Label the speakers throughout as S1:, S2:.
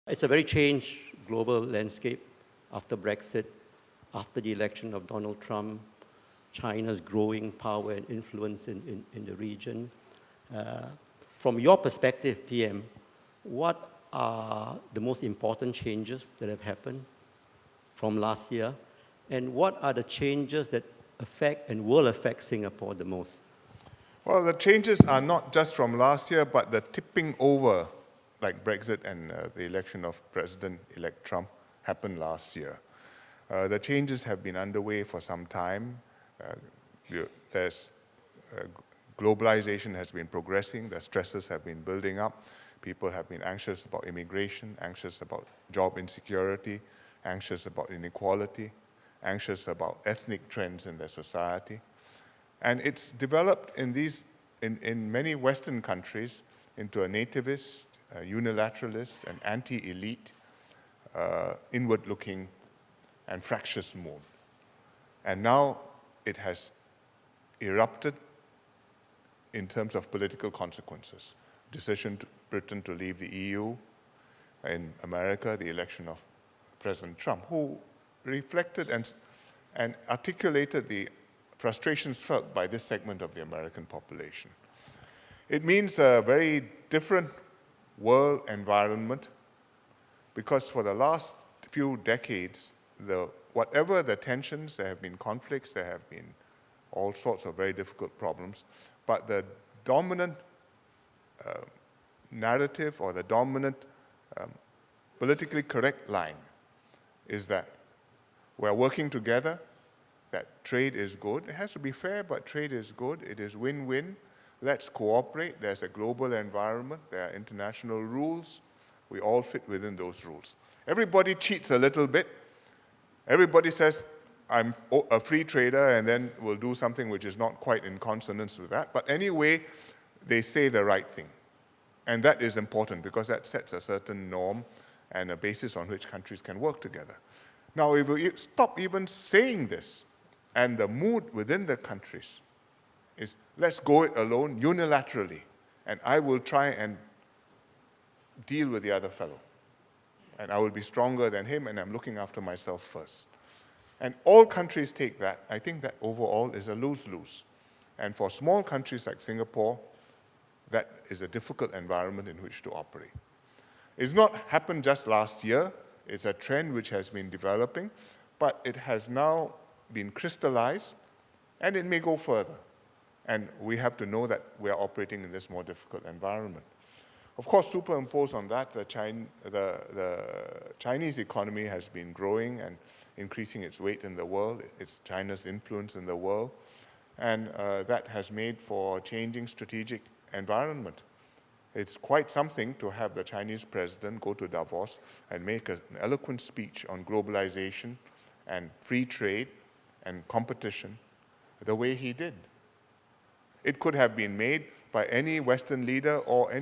S1: It's a very changed global landscape after Brexit, after the election of Donald Trump, China's growing power and influence in the region. From your perspective, PM, what are the most important changes that have happened from last year? And what are the changes that affect and will affect Singapore the most?
S2: Well, the changes are not just from last year, but the tipping over, like Brexit and the election of President-elect Trump happened last year. The changes have been underway for some time. Globalization has been progressing, the stresses have been building up. People have been anxious about immigration, anxious about job insecurity, anxious about inequality, anxious about ethnic trends in their society. And it's developed in many Western countries into a nativist, a unilateralist, and anti-elite, inward-looking and fractious mood. And now it has erupted in terms of political consequences. Decision to Britain to leave the EU, in America, the election of President Trump, who reflected and articulated the frustrations felt by this segment of the American population. It means a very different world environment, because for the last few decades, whatever the tensions, there have been conflicts, there have been all sorts of very difficult problems, but the dominant narrative or the dominant politically correct line is that we're working together, that trade is good. It has to be fair, but trade is good. It is win-win. Let's cooperate. There's a global environment. There are international rules. We all fit within those rules. Everybody cheats a little bit. Everybody says, I'm a free trader, and then we'll do something which is not quite in consonance with that. But anyway, they say the right thing. And that is important, because that sets a certain norm and a basis on which countries can work together. Now, if we stop even saying this, and the mood within the countries is, let's go it alone unilaterally, and I will try and deal with the other fellow. And I will be stronger than him, and I'm looking after myself first. And all countries take that. I think that overall is a lose-lose. And for small countries like Singapore, that is a difficult environment in which to operate. It's not happened just last year. It's a trend which has been developing, but it has now been crystallized, and it may go further. And we have to know that we are operating in this more difficult environment. Of course, superimposed on that, the Chinese economy has been growing and increasing its weight in the world, it's China's influence in the world, and that has made for a changing strategic environment. It's quite something to have the Chinese president go to Davos and make an eloquent speech on globalization and free trade and competition the way he did. It could have been made by any Western leader or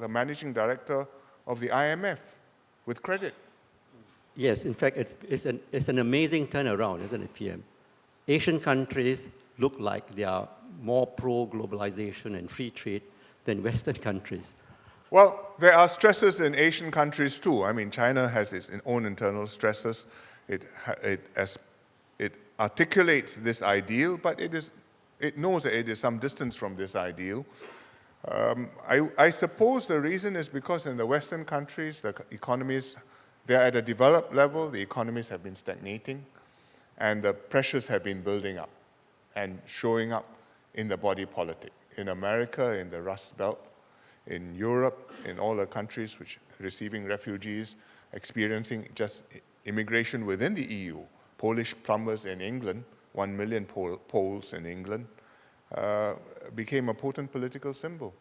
S2: the managing director of the IMF with credit.
S1: Yes, in fact, it's an amazing turnaround, isn't it, PM? Asian countries look like they are more pro-globalization and free trade than Western countries.
S2: Well, there are stresses in Asian countries too. I mean, China has its own internal stresses. It articulates this ideal, but it knows that it is some distance from this ideal. I suppose the reason is because in the Western countries, the economies, they're at a developed level, the economies have been stagnating, and the pressures have been building up and showing up in the body politic. In America, in the Rust Belt, in Europe, in all the countries which are receiving refugees, experiencing just immigration within the EU. Polish plumbers in England, 1 million Poles in England, became a potent political symbol.